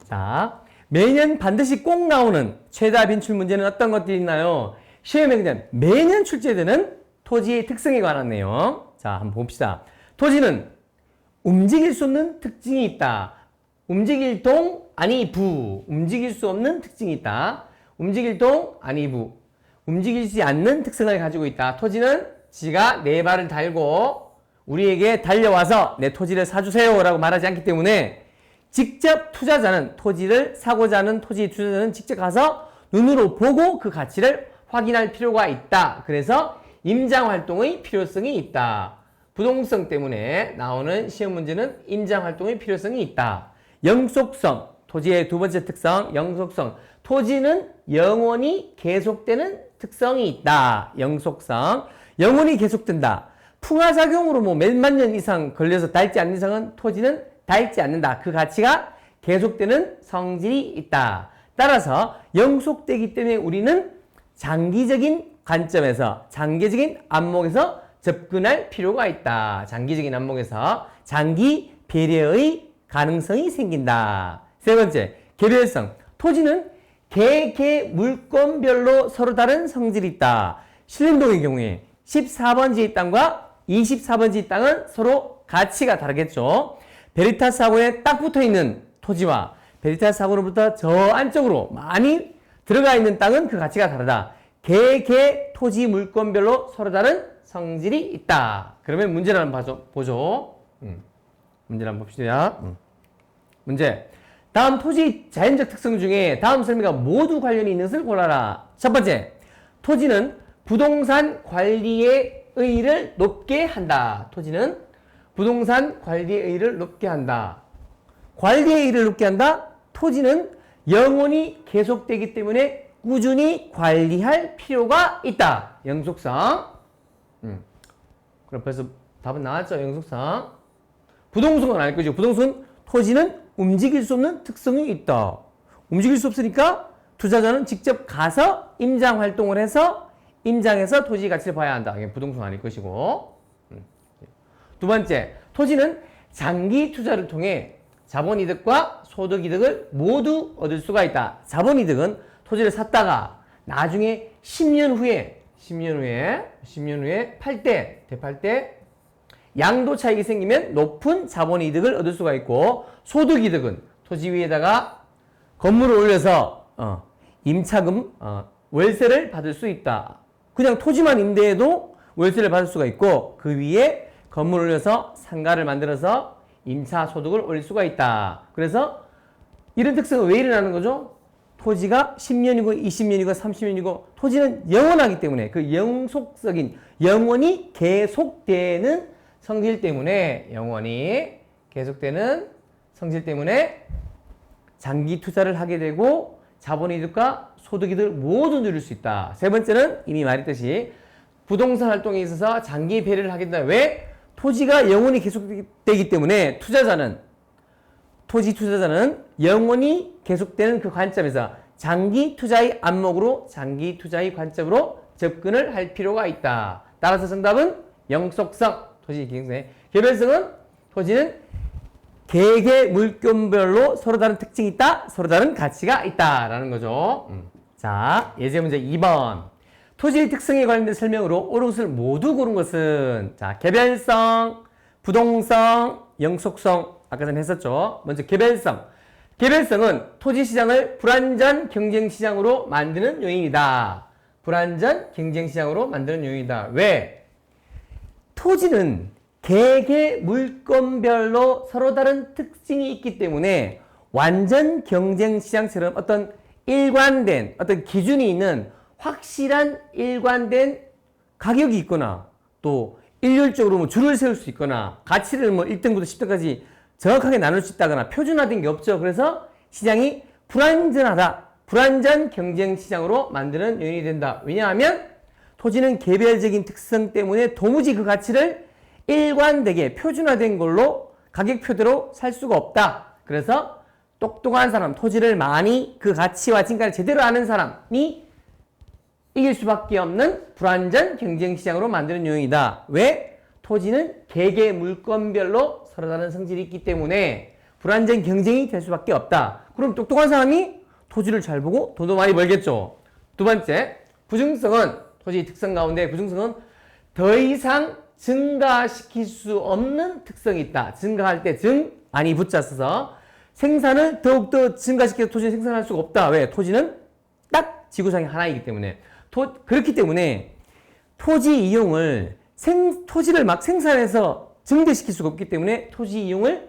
자, 매년 반드시 꼭 나오는 최다 빈출 문제는 어떤 것들이 있나요? 시험에 그냥 매년 출제되는 토지의 특성에 관한 내용. 자, 한번 봅시다. 토지는 움직일 수 없는 특징이 있다. 움직일 동, 아니 부. 움직일 수 없는 특징이 있다. 움직일 동, 아니 부. 움직이지 않는 특성을 가지고 있다. 토지는 지가 네 발을 달고 우리에게 달려와서 내 토지를 사주세요 라고 말하지 않기 때문에 직접 투자자는 토지를 사고자 하는 토지 투자자는 직접 가서 눈으로 보고 그 가치를 확인할 필요가 있다. 그래서 임장활동의 필요성이 있다. 부동성 때문에 나오는 시험 문제는 임장활동의 필요성이 있다. 영속성, 토지의 두 번째 특성, 영속성. 토지는 영원히 계속되는 특성이 있다. 영속성. 영원히 계속된다. 풍화작용으로 뭐 몇만 년 이상 걸려서 닳지 않는 이상은 토지는 닳지 않는다. 그 가치가 계속되는 성질이 있다. 따라서 영속되기 때문에 우리는 장기적인 관점에서, 장기적인 안목에서 접근할 필요가 있다. 장기적인 안목에서 장기 배려의 가능성이 생긴다. 세 번째, 개별성. 토지는 개 물건별로 서로 다른 성질이 있다. 신림동의 경우에 14번지 땅과 24번지 땅은 서로 가치가 다르겠죠. 베리타스 학원에 딱 붙어 있는 토지와 베리타스 학원으로부터 저 안쪽으로 많이 들어가 있는 땅은 그 가치가 다르다. 개 토지 물건별로 서로 다른 성질이 있다. 그러면 문제를 한번 보죠. 문제를 한번 봅시다. 문제. 다음 토지 자연적 특성 중에 다음 설명과 모두 관련이 있는 것을 골라라. 첫 번째, 토지는 부동산 관리의 의의를 높게 한다. 토지는 부동산 관리의 의의를 높게 한다. 관리의 의의를 높게 한다. 토지는 영원히 계속되기 때문에 꾸준히 관리할 필요가 있다. 영속성. 그럼 벌써 답은 나왔죠. 영속성. 부동성은 알 거죠. 부동성은 토지는 움직일 수 없는 특성이 있다. 움직일 수 없으니까 투자자는 직접 가서 임장 활동을 해서 임장해서 토지 가치를 봐야 한다. 이게 부동성 아닐 것이고. 두 번째, 토지는 장기 투자를 통해 자본이득과 소득이득을 모두 얻을 수가 있다. 자본이득은 토지를 샀다가 나중에 10년 후에 팔 때, 되팔 때 양도 차익이 생기면 높은 자본이득을 얻을 수가 있고, 소득이득은 토지 위에다가 건물을 올려서 임차금, 월세를 받을 수 있다. 그냥 토지만 임대해도 월세를 받을 수가 있고, 그 위에 건물을 올려서 상가를 만들어서 임차 소득을 올릴 수가 있다. 그래서 이런 특성은 왜 일어나는 거죠? 토지가 10년이고 20년이고 30년이고 토지는 영원하기 때문에 그 영속적인 영원히 계속되는 성질 때문에 영원히 계속되는 성질 때문에 장기 투자를 하게 되고 자본이득과 소득이득을 모두 누릴 수 있다. 세 번째는 이미 말했듯이 부동산 활동에 있어서 장기 배려를 하게 된다. 왜? 토지가 영원히 계속되기 때문에 토지 투자자는 영원히 계속되는 그 관점에서 장기 투자의 안목으로 장기 투자의 관점으로 접근을 할 필요가 있다. 따라서 정답은 영속성. 토지 기능성의 개별성은 토지는 개 물건별로 서로 다른 특징이 있다. 서로 다른 가치가 있다라는 거죠. 자, 예제 문제 2번. 토지의 특성에 관련된 설명으로 옳은 것을 모두 고른 것은 자, 개별성, 부동성, 영속성 아까 전에 했었죠. 먼저 개별성. 개별성은 토지 시장을 불완전 경쟁 시장으로 만드는 요인이다. 불완전 경쟁 시장으로 만드는 요인이다. 왜? 토지는 개 물건별로 서로 다른 특징이 있기 때문에 완전 경쟁 시장처럼 어떤 일관된 어떤 기준이 있는 확실한 일관된 가격이 있거나 또 일률적으로 뭐 줄을 세울 수 있거나 가치를 뭐 1등부터 10등까지 정확하게 나눌 수 있다거나 표준화된 게 없죠. 그래서 시장이 불완전하다. 불완전 경쟁 시장으로 만드는 요인이 된다. 왜냐하면 토지는 개별적인 특성 때문에 도무지 그 가치를 일관되게 표준화된 걸로 가격표대로 살 수가 없다. 그래서 똑똑한 사람, 토지를 많이 그 가치와 진가를 제대로 아는 사람이 이길 수밖에 없는 불완전 경쟁 시장으로 만드는 요인이다. 왜? 토지는 개개 물건별로 서로 다른 성질이 있기 때문에 불완전 경쟁이 될 수밖에 없다. 그럼 똑똑한 사람이 토지를 잘 보고 돈도 많이 벌겠죠. 두 번째, 부증성은 토지의 특성 가운데 부증성은 더 이상 증가시킬 수 없는 특성이 있다. 증가할 때 증, 아니 붙자 써서 생산을 더욱더 증가시켜서 토지는 생산할 수가 없다. 왜? 토지는 딱 지구상에 하나이기 때문에. 그렇기 때문에 토지 이용을 토지를 막 생산해서 증대시킬 수가 없기 때문에 토지 이용을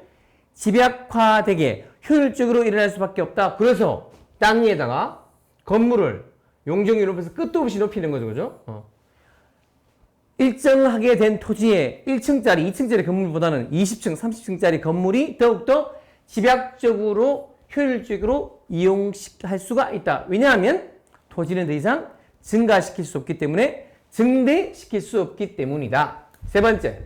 집약화되게 효율적으로 일어날 수밖에 없다. 그래서 땅 위에다가 건물을 용적률을 높여서 끝도 없이 높이는 거죠. 그죠? 일정하게 된 토지에 1층짜리, 2층짜리 건물보다는 20층, 30층짜리 건물이 더욱더 집약적으로 효율적으로 이용할 수가 있다. 왜냐하면 토지는 더 이상 증가시킬 수 없기 때문에 증대시킬 수 없기 때문이다. 세 번째,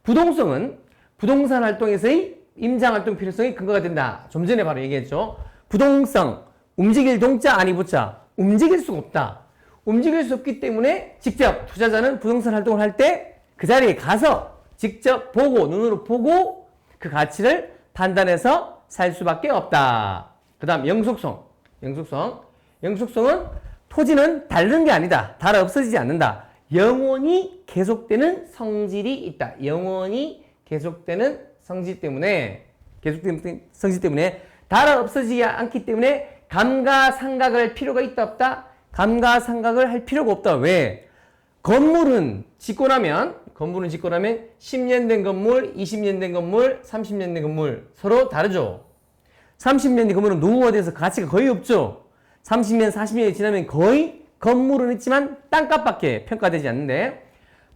부동성은 부동산 활동에서의 임장활동 필요성이 근거가 된다. 좀 전에 바로 얘기했죠. 부동성, 움직일 동자 아니 붙자. 움직일 수가 없다. 움직일 수 없기 때문에 직접 투자자는 부동산 활동을 할 때 그 자리에 가서 직접 보고 눈으로 보고 그 가치를 판단해서 살 수밖에 없다. 그 다음 영속성. 영속성은 토지는 닳는 게 아니다. 닳아 없어지지 않는다. 영원히 계속되는 성질이 있다. 영원히 계속되는 성질 때문에 닳아 없어지지 않기 때문에 감가상각을 할 필요가 있다 없다? 감가상각을 할 필요가 없다. 왜? 건물은 짓고 나면 10년 된 건물, 20년 된 건물, 30년 된 건물 서로 다르죠. 30년 된 건물은 노후화돼서 가치가 거의 없죠. 30년, 40년이 지나면 거의 건물은 있지만 땅값밖에 평가되지 않는데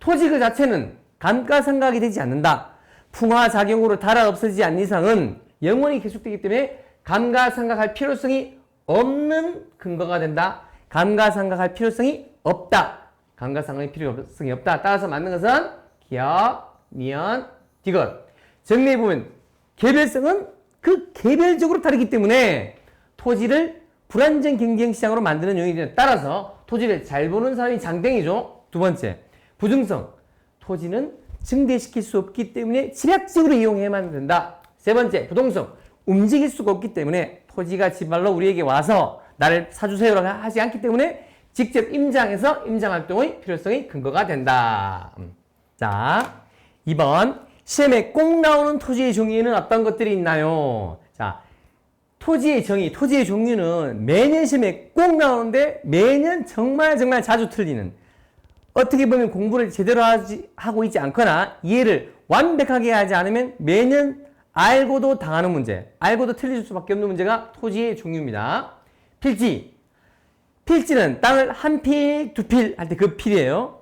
토지 그 자체는 감가상각이 되지 않는다. 풍화작용으로 닳아 없어지지 않는 이상은 영원히 계속되기 때문에 감가상각할 필요성이 없는 근거가 된다. 감가상각할 필요성이 없다. 감가상각할 필요성이 없다. 따라서 맞는 것은 기억, 미연, 디귿. 정리해보면 개별성은 그 개별적으로 다르기 때문에 토지를 불안정 경쟁시장으로 만드는 요인이 된다. 따라서 토지를 잘 보는 사람이 장땡이죠. 두 번째, 부증성. 토지는 증대시킬 수 없기 때문에 집약적으로 이용해야만 된다. 세 번째, 부동성. 움직일 수가 없기 때문에 토지가 지발로 우리에게 와서 나를 사주세요라고 하지 않기 때문에 직접 임장해서 임장활동의 필요성이 근거가 된다. 자, 2번 시험에 꼭 나오는 토지의 종류에는 어떤 것들이 있나요? 자, 토지의 정의, 토지의 종류는 매년 시험에 꼭 나오는데 매년 정말 자주 틀리는, 어떻게 보면 공부를 제대로 하고 있지 않거나 이해를 완벽하게 하지 않으면 매년 알고도 당하는 문제, 알고도 틀릴 수밖에 없는 문제가 토지의 종류입니다. 필지. 필지는 땅을 한 필, 두 필 할 때 그 필이에요.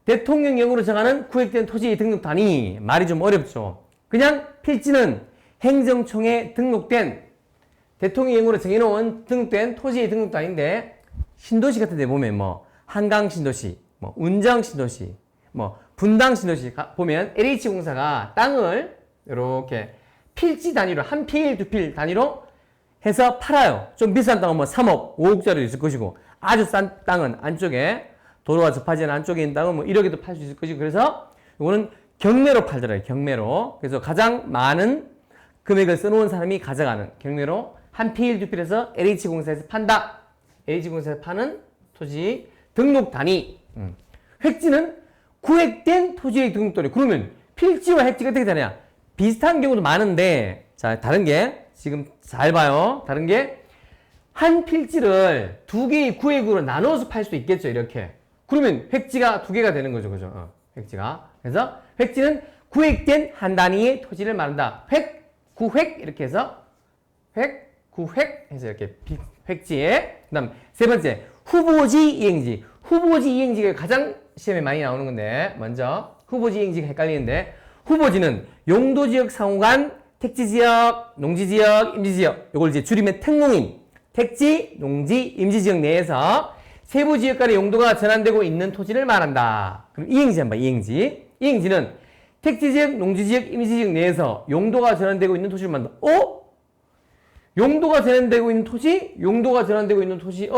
대통령령으로 정하는 구획된 토지의 등록 단위. 말이 좀 어렵죠. 그냥 필지는 행정청에 등록된 대통령령으로 정해놓은 등록된 토지의 등록 단위인데 신도시 같은 데 보면 뭐 한강 신도시, 뭐 운정 신도시, 뭐 분당 신도시 보면 LH공사가 땅을 이렇게 필지 단위로 한 필, 두 필 단위로 해서 팔아요. 좀 비싼 땅은 뭐 3억, 5억짜리도 있을 것이고 아주 싼 땅은 안쪽에 도로가 접하지 않은 안쪽에 있는 땅은 뭐 1억에도 팔 수 있을 것이고 그래서 이거는 경매로 팔더라고요. 경매로. 그래서 가장 많은 금액을 써놓은 사람이 가져가는 경매로 한 필, 두 필에서 LH공사에서 판다. LH공사에서 파는 토지 등록 단위. 획지는 구획된 토지의 등록 단위. 그러면 필지와 획지가 어떻게 되냐? 비슷한 경우도 많은데 자, 다른 게 지금 잘 봐요. 다른 게 한 필지를 두 개의 구획으로 나눠서 팔 수 있겠죠. 이렇게. 그러면 획지가 두 개가 되는 거죠. 그죠? 획지가. 그래서 획지는 구획된 한 단위의 토지를 말한다. 획, 구획 이렇게 해서 획, 구획 해서 이렇게 획지에 그 다음 세 번째 후보지 이행지. 후보지 이행지가 가장 시험에 많이 나오는 건데 먼저 후보지 이행지가 헷갈리는데 후보지는 용도지역 상호간 택지지역, 농지지역, 임지지역 이걸 이제 줄이면 택농인 택지, 농지, 임지지역 내에서 세부 지역 간의 용도가 전환되고 있는 토지를 말한다. 그럼 이행지 한번 이행지. 이행지는 택지지역, 농지지역, 임지지역 내에서 용도가 전환되고 있는 토지를 말한다. 용도가 전환되고 있는 토지, 용도가 전환되고 있는 토지.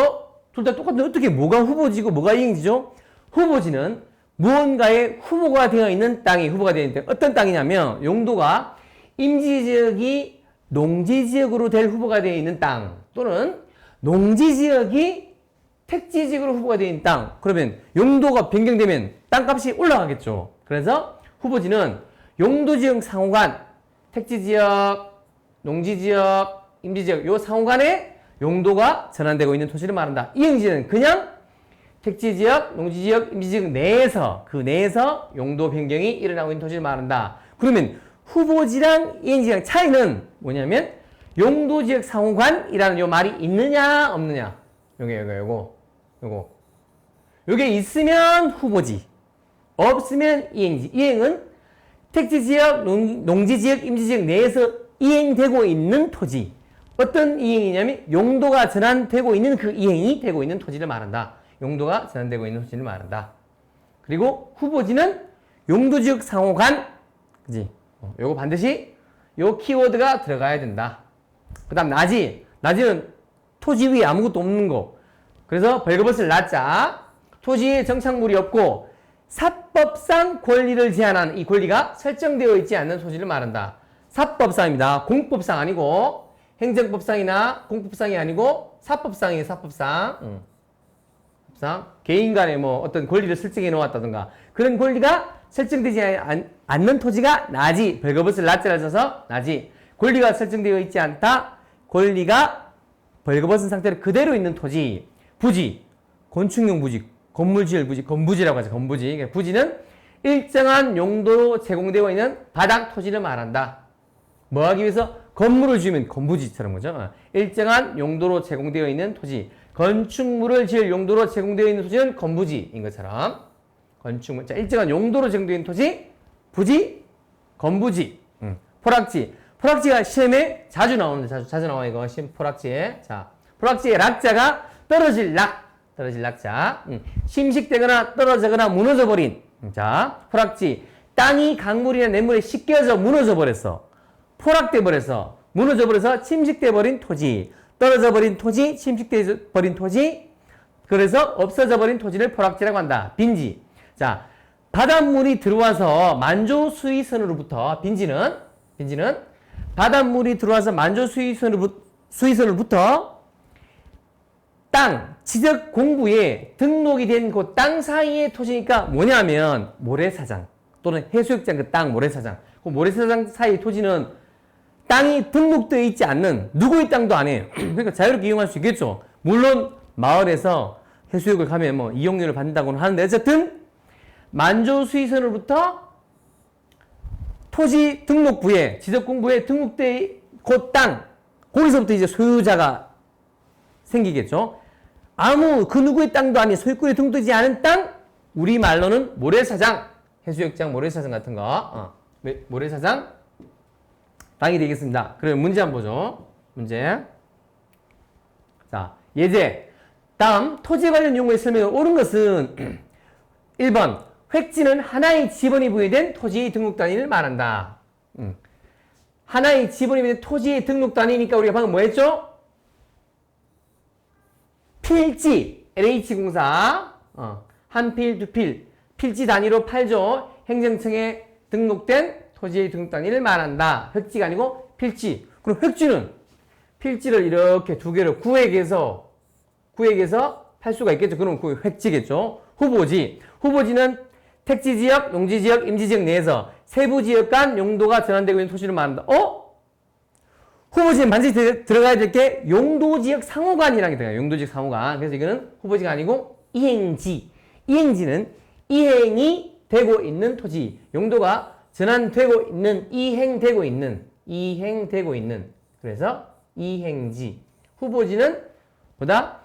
둘 다 똑같은데 어떻게 뭐가 후보지고 뭐가 이행지죠? 후보지는 무언가의 후보가 되어 있는 땅이 후보가 되어 있는 땅. 어떤 땅이냐면 용도가 임지지역이 농지지역으로 될 후보가 되어 있는 땅 또는 농지지역이 택지지역으로 후보가 되어 있는 땅. 그러면 용도가 변경되면 땅값이 올라가겠죠. 그래서 후보지는 용도지역 상호간, 택지지역, 농지지역, 임지지역 요 상호간에 용도가 전환되고 있는 토지를 말한다. 이행지는 그냥 택지지역, 농지지역, 임지지역 내에서 그 내에서 용도 변경이 일어나고 있는 토지를 말한다. 그러면 후보지랑 이행지랑 차이는 뭐냐면 용도지역 상호간이라는 요 말이 있느냐 없느냐. 요게 있으면 후보지, 없으면 이행지. 이행은 택지지역, 농지지역, 임지지역 내에서 이행되고 있는 토지. 어떤 이행이냐면 용도가 전환되고 있는 그 이행이 되고 있는 토지를 말한다. 용도가 전환되고 있는 토지를 말한다. 그리고 후보지는 용도지역 상호간, 그지? 요거 반드시 요 키워드가 들어가야 된다. 그 다음 나지는 토지 위에 아무것도 없는 거. 그래서 벌거벗을 나자 토지에 정착물이 없고 사법상 권리를 제한하는 이 권리가 설정되어 있지 않는 토지를 말한다. 사법상입니다. 공법상 아니고 행정법상이나 공법상이 아니고 사법상이에요. 사법상. 개인 간에 뭐 어떤 권리를 설정해 놓았다든가 그런 권리가 설정되지 않는 토지가 나지. 벌거벗을 나자를 써서 나지. 권리가 설정되어 있지 않다. 권리가 벌거벗은 상태로 그대로 있는 토지. 부지, 건축용 부지, 건물 지을 부지, 건부지라고 하죠. 건부지. 부지는 일정한 용도로 제공되어 있는 바닥 토지를 말한다. 뭐 하기 위해서? 건물을 지으면 건부지처럼 거죠. 일정한 용도로 제공되어 있는 토지. 건축물을 지을 용도로 제공되어 있는 토지는 건부지인 것처럼 건축물. 자, 일정한 용도로 제공되어 있는 토지, 부지, 건부지. 포락지가 시험에 자주 나오는데 자주 나와 이거 포락지에. 자, 포락지의 락자가 떨어질 낙자. 심식되거나 떨어지거나 무너져 버린. 자, 포락지. 땅이 강물이나 냇물에 씻겨져 무너져 버렸어. 포락돼 버려서 무너져 버려서 침식돼 버린 토지. 떨어져 버린 토지, 침식돼 버린 토지. 그래서 없어져 버린 토지를 포락지라고 한다. 빈지. 자, 바닷물이 들어와서 만조 수위선으로부터 빈지는 바닷물이 들어와서 만조 수위선으로부터 땅, 지적 공부에 등록이 된 그 땅 사이의 토지니까 뭐냐면 모래사장 또는 해수욕장 그 땅 모래사장. 그 모래사장 사이 토지는 땅이 등록되어 있지 않는 누구의 땅도 아니에요. 그러니까 자유롭게 이용할 수 있겠죠. 물론 마을에서 해수욕을 가면 뭐 이용료를 받는다고는 하는데 어쨌든 만조 수위선으로부터 토지 등록부에 지적 공부에 등록된 그 땅 거기서부터 이제 소유자가 생기겠죠. 아무 그 누구의 땅도 아닌 소유권에 등록되지 않은 땅 우리말로는 모래사장, 해수욕장 모래사장 같은 거 모래사장 땅이 되겠습니다. 그럼 문제 한번 보죠. 문제. 자, 예제. 다음 토지 관련 용어의 설명을 옳은 것은 1번 획지는 하나의 지번이 부여된 토지의 등록 단위를 말한다. 하나의 지번이 부여된 토지의 등록 단위니까 우리가 방금 뭐 했죠? 필지, LH공사, 한 필, 두 필, 필지 단위로 팔죠. 행정청에 등록된 토지의 등록 단위를 말한다. 획지가 아니고 필지. 그럼 획지는 필지를 이렇게 두 개로 구획해서 팔 수가 있겠죠. 그럼 그 획지겠죠. 후보지는 택지지역, 농지지역, 임지지역 내에서 세부지역 간 용도가 전환되고 있는 토지를 말한다. 후보지는 반드시 들어가야 될 게 용도지역 상호간이라는 게 들어가요. 용도지역 상호간. 그래서 이거는 후보지가 아니고 이행지. 이행지는 이행이 되고 있는 토지. 용도가 전환되고 있는, 이행되고 있는. 그래서 이행지. 후보지는 보다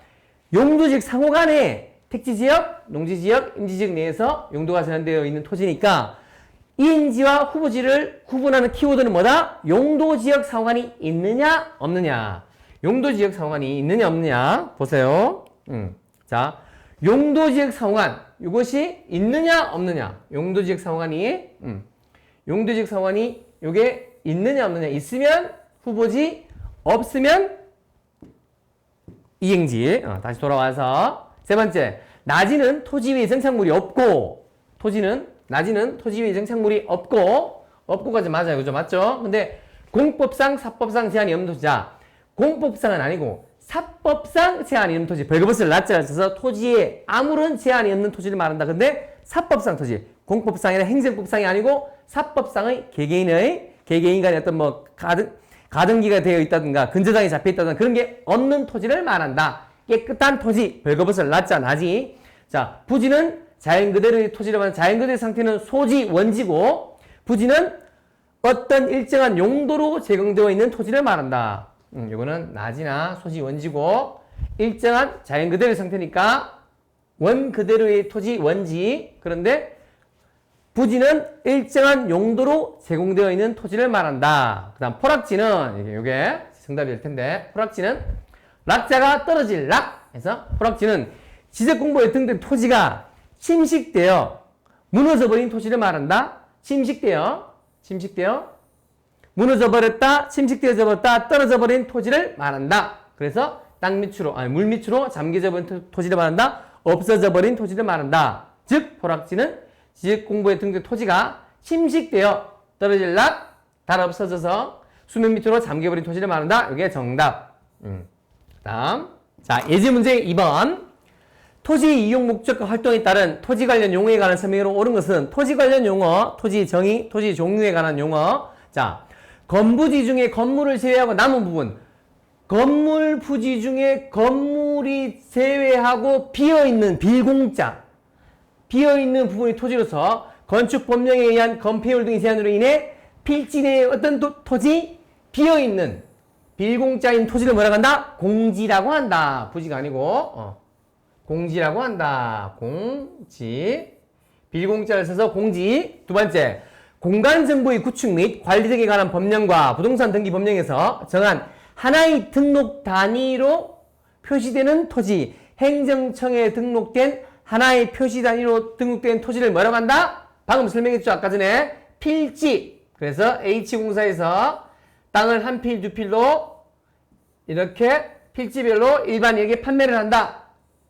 용도지역 상호간에 택지지역, 농지지역, 임지지역 내에서 용도가 전환되어 있는 토지니까 이행지와 후보지를 구분하는 키워드는 뭐다? 용도지역 상호간이 있느냐 없느냐. 용도지역 상호간이 있느냐 없느냐. 보세요. 자, 용도지역 상호간 이것이 있느냐 없느냐. 용도지역 상호간이 요게 있느냐 없느냐. 있으면 후보지, 없으면 이행지. 다시 돌아와서 세 번째, 나지는 토지 위에 정착물이 없고 나지는 토지 위에 정착물이 없고까지 맞아요. 그죠? 맞죠? 근데 공법상, 사법상 제한이 없는 토지자. 공법상은 아니고 사법상 제한이 있는 토지. 벌거벗을 낮자를 써서 토지에 아무런 제한이 없는 토지를 말한다. 근데 사법상 토지, 공법상이나 행정법상이 아니고 사법상의 개개인 간의 어떤 뭐 가등기가 되어 있다든가 근저당이 잡혀 있다든가 그런 게 없는 토지를 말한다. 깨끗한 토지, 벌거벗을 낮자 나지. 자, 부지는 자연 그대로의 토지를 말하는 자연 그대로의 상태는 소지, 원지고 부지는 어떤 일정한 용도로 제공되어 있는 토지를 말한다. 이거는 낮이나 소지, 원지고 일정한 자연 그대로의 상태니까 원 그대로의 토지, 원지. 그런데 부지는 일정한 용도로 제공되어 있는 토지를 말한다. 그 다음 포락지는 이게 정답이 될 텐데 포락지는 락자가 떨어질 락 해서 포락지는 지적공부에 등된 토지가 침식되어 무너져버린 토지를 말한다. 침식되어 무너져버렸다, 침식되어져 버렸다, 떨어져버린 토지를 말한다. 그래서 땅 밑으로, 아니 물 밑으로 잠겨져버린 토지를 말한다. 없어져버린 토지를 말한다. 즉 포락지는 지적공부에 등록된 토지가 침식되어 떨어질락, 달 없어져서 수면 밑으로 잠겨버린 토지를 말한다. 이게 정답. 다음. 자, 예제 문제 2번. 토지 이용 목적과 활동에 따른 토지 관련 용어에 관한 설명으로 옳은 것은 토지 관련 용어, 토지 정의, 토지 종류에 관한 용어. 자, 건부지 중에 건물을 제외하고 남은 부분. 건물 부지 중에 건물이 제외하고 비어있는 빌공짜. 비어있는 부분이 토지로서 건축 법령에 의한 건폐율 등의 제한으로 인해 필지 내의 어떤 토지 비어있는 빌공짜인 토지를 뭐라고 한다? 공지라고 한다. 부지가 아니고 공지라고 한다. 공지. 빌공짜를 써서 공지. 두 번째, 공간정보의 구축 및 관리 등에 관한 법령과 부동산 등기 법령에서 정한 하나의 등록 단위로 표시되는 토지, 행정청에 등록된 하나의 표시 단위로 등록된 토지를 뭐라고 한다? 방금 설명했죠. 아까 전에 필지. 그래서 H공사에서 땅을 한 필, 두 필로 이렇게 필지별로 일반인에게 판매를 한다.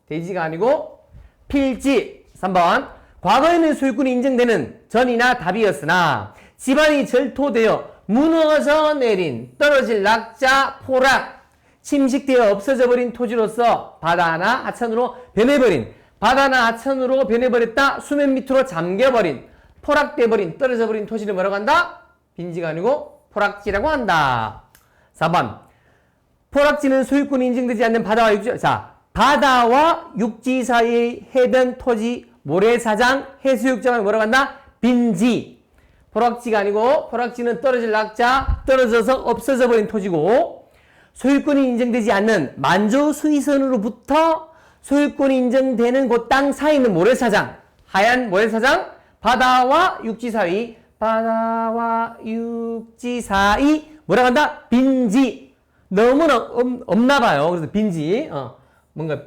대지가 아니고 필지. 3번. 과거에는 소유권이 인정되는 전이나 답이었으나 집안이 절토되어 무너져 내린 떨어질 낙자, 포락, 침식되어 없어져 버린 토지로서 바다나 하천으로 변해버린 바다나 하천으로 변해버렸다. 수면 밑으로 잠겨버린 포락돼버린 떨어져버린 토지를 뭐라고 한다? 빈지가 아니고 포락지라고 한다. 4번. 포락지는 소유권이 인정되지 않는 바다와 육지. 자, 바다와 육지 사이의 해변, 토지, 모래사장, 해수욕장을 뭐라고 한다? 빈지. 포락지가 아니고 포락지는 떨어질 낙자, 떨어져서 없어져 버린 토지고 소유권이 인정되지 않는 만조 수의선으로부터 소유권이 인정되는 곳 땅 사이에 있는 모래사장, 하얀 모래사장, 바다와 육지 사이, 바다와 육지 사이 뭐라고 한다? 빈지. 너무나 없나 봐요. 그래서 빈지. 뭔가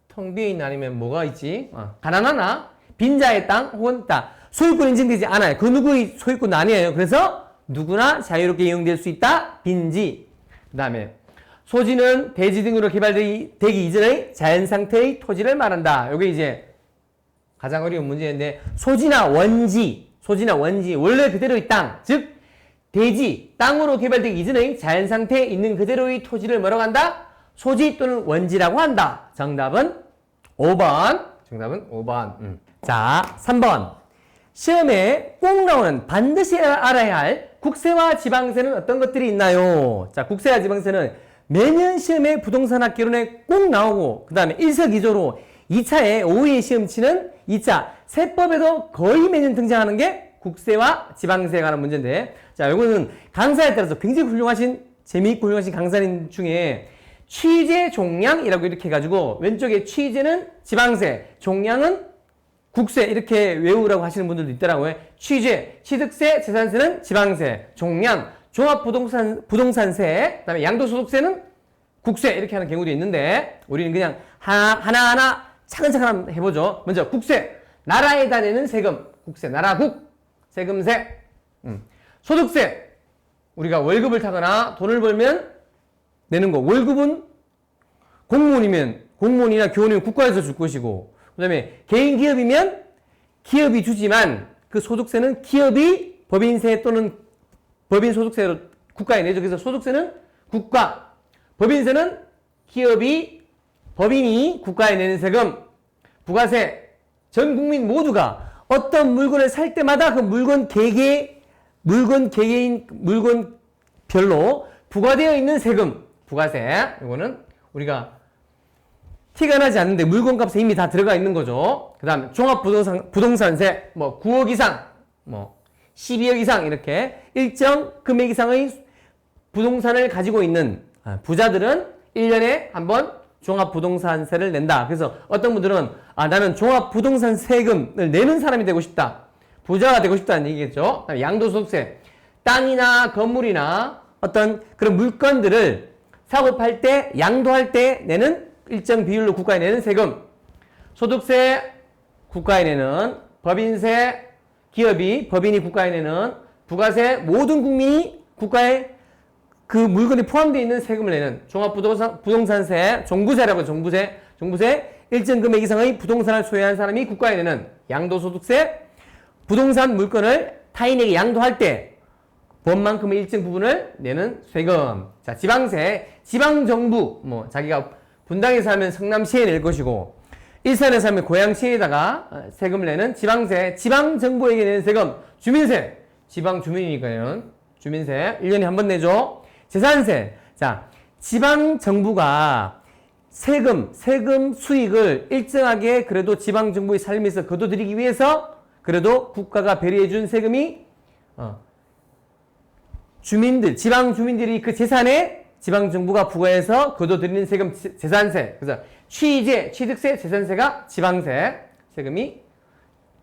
텅 비어있나 아니면 뭐가 있지? 가난하나? 빈자의 땅 혹은 땅. 소유권 인정되지 않아요. 그 누구의 소유권은 아니에요. 그래서 누구나 자유롭게 이용될 수 있다. 빈지. 그 다음에 소지는 대지 등으로 개발되기 이전의 자연상태의 토지를 말한다. 이게 이제 가장 어려운 문제인데 소지나 원지, 원래 그대로의 땅, 즉 대지, 땅으로 개발되기 이전의 자연상태에 있는 그대로의 토지를 뭐라고 한다? 소지 또는 원지라고 한다. 정답은 5번. 자, 3번. 시험에 꼭 나오는 반드시 알아야 할 국세와 지방세는 어떤 것들이 있나요? 자, 국세와 지방세는 매년 시험에 부동산학개론에 꼭 나오고 그 다음에 일석이조로 2차에 5회 시험 치는 2차 세법에도 거의 매년 등장하는 게 국세와 지방세에 관한 문제인데 자, 요거는 강사에 따라서 굉장히 재미있고 훌륭하신 강사님 중에 취재 종량이라고 이렇게 해가지고 왼쪽에 취재는 지방세, 종량은 국세 이렇게 외우라고 하시는 분들도 있더라고요. 취재, 취득세, 재산세는 지방세, 종량, 종합부동산세, 그다음에 양도소득세는 국세 이렇게 하는 경우도 있는데 우리는 그냥 하나하나 차근차근 한번 해보죠. 먼저 국세, 나라에다 내는 세금, 국세, 나라국, 세금세. 소득세, 우리가 월급을 타거나 돈을 벌면 내는 거. 월급은 공무원이나 교원이면 국가에서 줄 것이고 그 다음에 개인 기업이면 기업이 주지만 그 소득세는 기업이 법인세 또는 법인소득세로 국가에 내죠. 그래서 소득세는 국가, 법인세는 법인이 국가에 내는 세금, 부가세, 전 국민 모두가 어떤 물건을 살 때마다 그 물건별로 부과되어 있는 세금, 부가세. 이거는 우리가 티가 나지 않는데 물건값에 이미 다 들어가 있는 거죠. 그 다음에 종합부동산세, 9억 이상, 12억 이상 이렇게 일정 금액 이상의 부동산을 가지고 있는 부자들은 1년에 한 번 종합부동산세를 낸다. 그래서 어떤 분들은 나는 종합부동산 세금을 내는 사람이 되고 싶다. 부자가 되고 싶다는 얘기겠죠. 양도소득세, 땅이나 건물이나 어떤 그런 물건들을 사고 팔 때, 양도할 때 내는 일정 비율로 국가에 내는 세금, 소득세, 국가에 내는 법인세, 법인이 국가에 내는 부가세, 모든 국민이 국가에 그 물건이 포함되어 있는 세금을 내는 종합부동산세, 종부세라고 종부세, 일정 금액 이상의 부동산을 소유한 사람이 국가에 내는 양도소득세, 부동산 물건을 타인에게 양도할 때 법만큼의 일정 부분을 내는 세금. 자, 지방세, 지방정부, 자기가 분당에서 하면 성남시에 낼 것이고, 일산에서 하면 고양시에다가 세금을 내는 지방세, 지방정부에게 내는 세금, 주민세, 지방주민이니까요. 주민세, 1년에 한 번 내죠. 재산세. 자, 지방정부가 세금 수익을 일정하게 그래도 지방정부의 삶에서 거둬들이기 위해서 그래도 국가가 배려해준 세금이 지방주민들이 그 재산에 지방정부가 부과해서 거둬들이는 세금, 재산세. 그래서 취득세, 재산세가 지방세, 세금이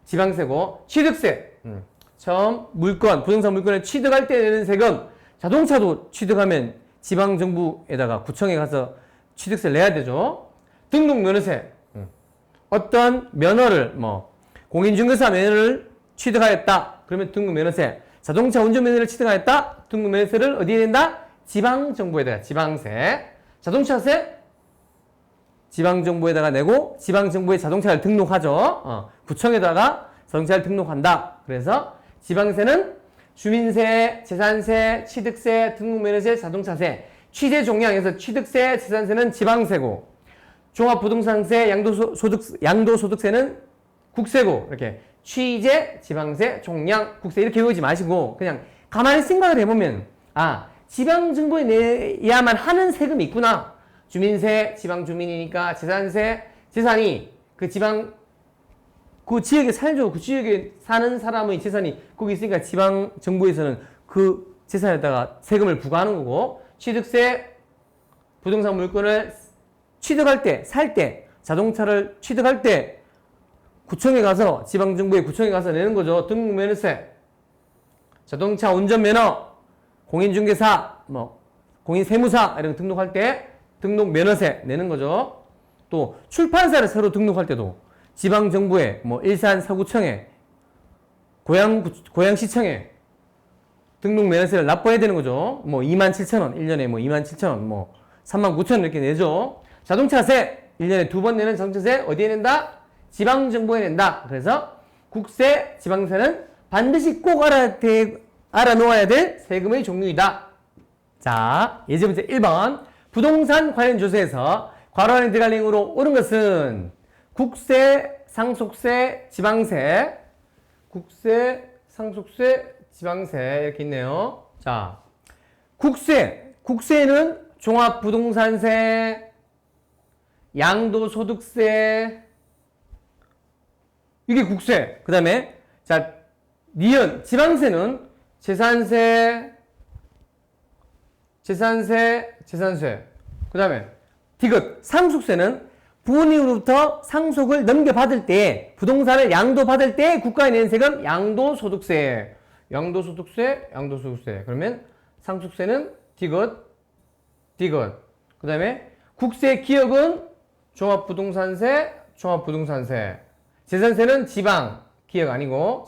지방세고, 취득세. 처음 부동산 물건을 취득할 때 내는 세금, 자동차도 취득하면 지방정부에다가 구청에 가서 취득세를 내야 되죠. 등록면허세. 어떤 면허를, 공인중개사 면허를 취득하였다. 그러면 등록면허세. 자동차 운전면허를 취득하였다. 등록면허세를 어디에 낸다? 지방정부에다가 지방세. 자동차세 지방정부에다가 내고 지방정부에 자동차를 등록하죠. 구청에다가 자동차를 등록한다. 그래서 지방세는 주민세, 재산세, 취득세, 등록면허세, 자동차세, 취재종량에서 취득세, 재산세는 지방세고, 종합부동산세, 양도소득세는 국세고, 이렇게 취재, 지방세, 종량, 국세 이렇게 외우지 마시고 그냥 가만히 생각을 해보면 지방정부에 내야만 하는 세금이 있구나. 주민세, 지방주민이니까 재산이 그 지역에 살죠. 그 지역에 사는 사람의 재산이 거기 있으니까 지방정부에서는 그 재산에다가 세금을 부과하는 거고, 취득세, 부동산 물건을 취득할 때, 살 때, 자동차를 취득할 때 지방정부의 구청에 가서 내는 거죠. 등록면허세, 자동차 운전면허, 공인중개사, 공인세무사 이런 거 등록할 때 등록면허세 내는 거죠. 또 출판사를 새로 등록할 때도 지방정부에 일산 서구청에 고양시청에 등록면허세를 납부해야 되는 거죠. 27,000원, 1년에 27,000원, 39,000원 이렇게 내죠. 자동차세 1년에 2번 내는 자동차세 어디에 낸다? 지방정부에 낸다. 그래서 국세, 지방세는 반드시 꼭 알아놓아야 될 세금의 종류이다. 자, 예제 문제 1번. 부동산 관련 조사에서 괄호 안에 들어갈 내용으로 옳은 것은 국세, 상속세, 지방세, 국세, 상속세, 지방세 이렇게 있네요. 자, 국세는 종합부동산세, 양도소득세, 이게 국세. 그 다음에 지방세는 재산세. 그 다음에 상속세는 부모님으로부터 상속을 넘겨받을 때, 부동산을 양도받을 때 국가에 내는 세금, 양도소득세. 그러면 상속세는 디귿. 그 다음에 국세 기억은 종합부동산세. 재산세는 지방, 기억 아니고,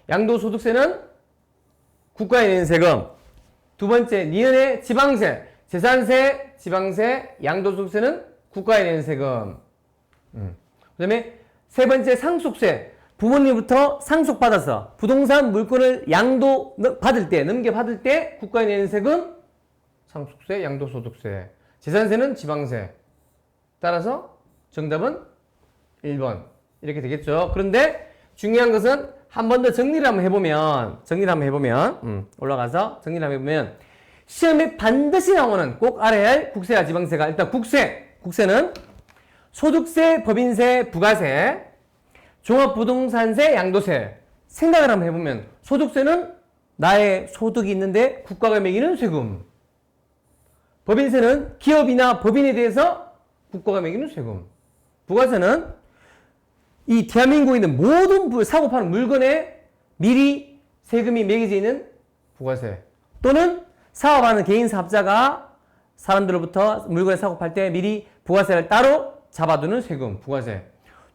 양도소득세는 국가에 내는 세금. 두 번째, 니은의 지방세. 재산세, 지방세, 양도소득세는 국가에 내는 세금. 그 다음에 세 번째, 상속세. 부모님부터 상속받아서 부동산 물건을 양도 받을 때, 넘겨받을 때 국가에 내는 세금 상속세, 양도소득세, 재산세는 지방세. 따라서 정답은 1번 이렇게 되겠죠. 그런데 중요한 것은 한 번 더 정리를 한번 해보면 올라가서 정리를 한번 해보면 시험에 반드시 나오는 꼭 알아야 할 국세와 지방세가 일단 국세는 소득세, 법인세, 부가세, 종합부동산세, 양도세. 생각을 한번 해보면 소득세는 나의 소득이 있는데 국가가 매기는 세금. 법인세는 기업이나 법인에 대해서 국가가 매기는 세금. 부가세는 이 대한민국에 있는 모든 사고 파는 물건에 미리 세금이 매겨져 있는 부가세. 또는 사업하는 개인 사업자가 사람들로부터 물건을 사고 팔 때 미리 부가세를 따로 잡아두는 세금, 부가세.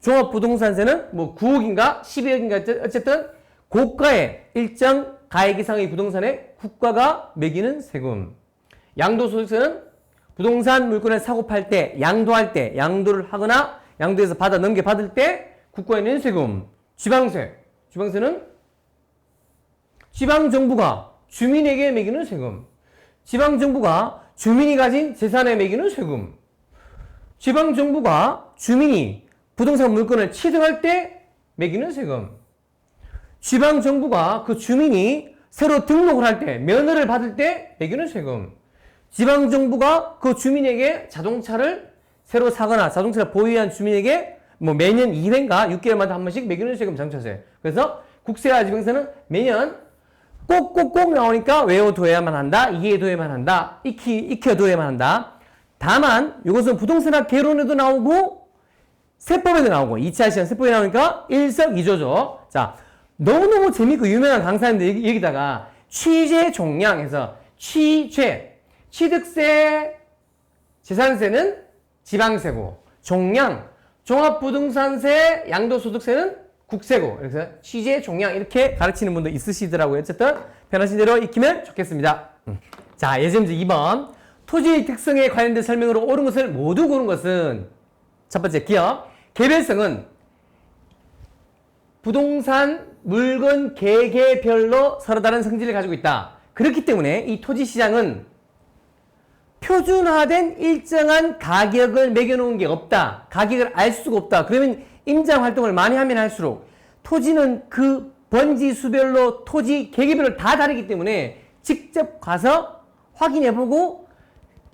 종합부동산세는 뭐 9억인가 12억인가 어쨌든 고가의 일정 가액 이상의 부동산에 국가가 매기는 세금. 양도소득세는 부동산 물건을 사고 팔 때, 양도할 때, 양도를 하거나 양도해서 넘겨받을 때 국가에 내는 세금. 지방세는 지방정부가 주민에게 매기는 세금. 지방정부가 주민이 가진 재산에 매기는 세금. 지방정부가 주민이 부동산 물건을 취득할 때 매기는 세금. 지방정부가 그 주민이 새로 등록을 할 때, 면허를 받을 때 매기는 세금. 지방정부가 그 주민에게 자동차를 새로 사거나 자동차를 보유한 주민에게 뭐 매년 2회인가 6개월마다 한 번씩 매기는 세금 장처세. 그래서 국세와 지방세는 매년 꼭꼭꼭 나오니까 외워둬야만 한다, 이해둬야만 한다, 익혀둬야만 한다. 다만 이것은 부동산학 개론에도 나오고 세법에도 나오고 2차 시험 세법에 나오니까 일석이조죠. 자, 너무너무 재밌고 유명한 강사인데 여기다가 취재 종량해서 취득세, 재산세는 지방세고 종량, 종합부동산세, 양도소득세는 국세고. 그래서 취재 종량 이렇게 가르치는 분도 있으시더라고요. 어쨌든 편하신 대로 익히면 좋겠습니다. 자, 예제문제 2번. 토지의 특성에 관련된 설명으로 옳은 것을 모두 고른 것은 첫 번째 기업. 개별성은 부동산 물건 개개별로 서로 다른 성질을 가지고 있다. 그렇기 때문에 이 토지시장은 표준화된 일정한 가격을 매겨놓은 게 없다. 가격을 알 수가 없다. 그러면 임장 활동을 많이 하면 할수록 토지는 그 번지수별로 토지 개개별로 다 다르기 때문에 직접 가서 확인해보고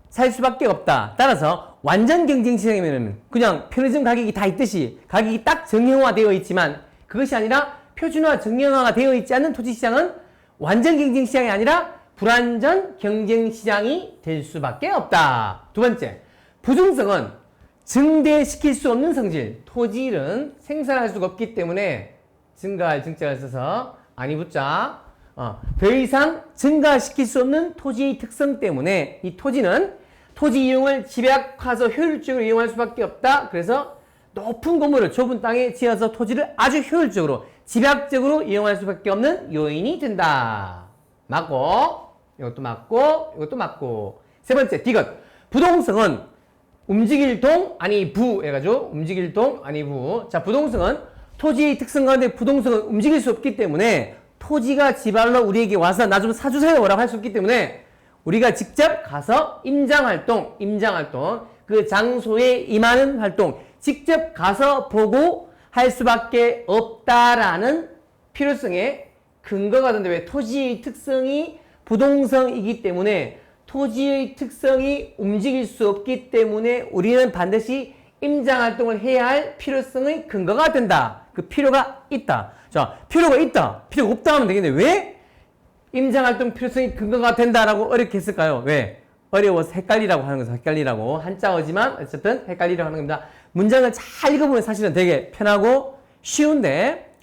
살 수밖에 없다. 따라서 완전 경쟁 시장이면 그냥 편의점 가격이 다 있듯이 가격이 딱 정형화되어 있지만 그것이 아니라 표준화 정형화가 되어 있지 않는 토지 시장은 완전 경쟁 시장이 아니라 불완전 경쟁 시장이 될 수밖에 없다. 두 번째, 부중성은 증대시킬 수 없는 성질. 토지는 생산할 수가 없기 때문에 증가할 증자를 써서 아니 붙자. 더 이상 증가시킬 수 없는 토지의 특성 때문에 이 토지는 토지 이용을 집약화해서 효율적으로 이용할 수밖에 없다. 그래서 높은 건물을 좁은 땅에 지어서 토지를 아주 효율적으로 집약적으로 이용할 수밖에 없는 요인이 된다. 맞고, 이것도 맞고, 이것도 맞고. 세 번째, 디귿. 부동성은 움직일 동, 아니 부 해가지고 움직일 동, 아니 부. 자, 부동성은 토지의 특성 가운데 부동성은 움직일 수 없기 때문에 토지가 지발로 우리에게 와서 나 좀 사주세요 라고 할 수 없기 때문에 우리가 직접 가서 임장활동, 그 장소에 임하는 활동, 직접 가서 보고 할 수밖에 없다라는 필요성의 근거가 되는데 왜 토지의 특성이 부동성이기 때문에 토지의 특성이 움직일 수 없기 때문에 우리는 반드시 임장활동을 해야 할 필요성의 근거가 된다. 그 필요가 있다. 자, 필요가 있다. 필요가 없다 하면 되겠네. 왜 임장활동 필요성이 근거가 된다라고 어렵게 했을까요? 왜? 어려워서 헷갈리라고 하는 거죠. 헷갈리라고. 한자어지만 어쨌든 헷갈리라고 하는 겁니다. 문장을 잘 읽어보면 사실은 되게 편하고 쉬운데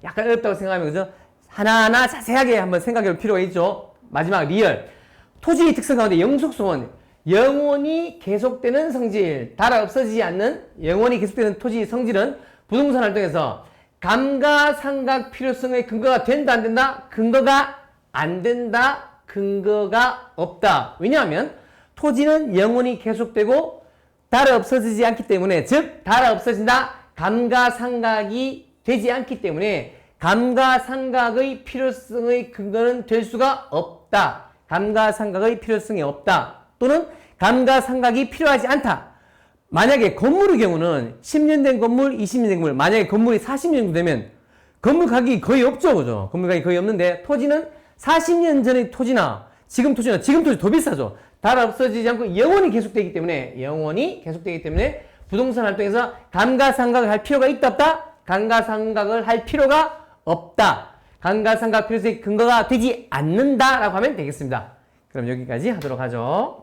약간 어렵다고 생각하면 그죠? 하나하나 자세하게 한번 생각해 볼 필요가 있죠. 마지막 리얼. 토지의 특성 가운데 영속성은 영원히 계속되는 성질, 달아 없어지지 않는 영원히 계속되는 토지의 성질은 부동산 활동에서 감가상각 필요성의 근거가 된다 안 된다? 근거가 안 된다. 근거가 없다. 왜냐하면 토지는 영원히 계속되고 달아 없어지지 않기 때문에 즉 달아 없어진다. 감가상각이 되지 않기 때문에 감가상각의 필요성의 근거는 될 수가 없다. 감가상각의 필요성이 없다. 또는 감가상각이 필요하지 않다. 만약에 건물의 경우는 10년 된 건물, 20년 된 건물, 만약에 건물이 40년 정도 되면 건물 가격이 거의 없죠, 그죠? 건물 가격이 거의 없는데 토지는 40년 전의 토지나 지금 토지 더 비싸죠. 다 없어지지 않고 영원히 계속되기 때문에 부동산 활동에서 감가상각을 할 필요가 있다, 없다? 감가상각을 할 필요가 없다. 감가상각 필요성의 근거가 되지 않는다라고 하면 되겠습니다. 그럼 여기까지 하도록 하죠.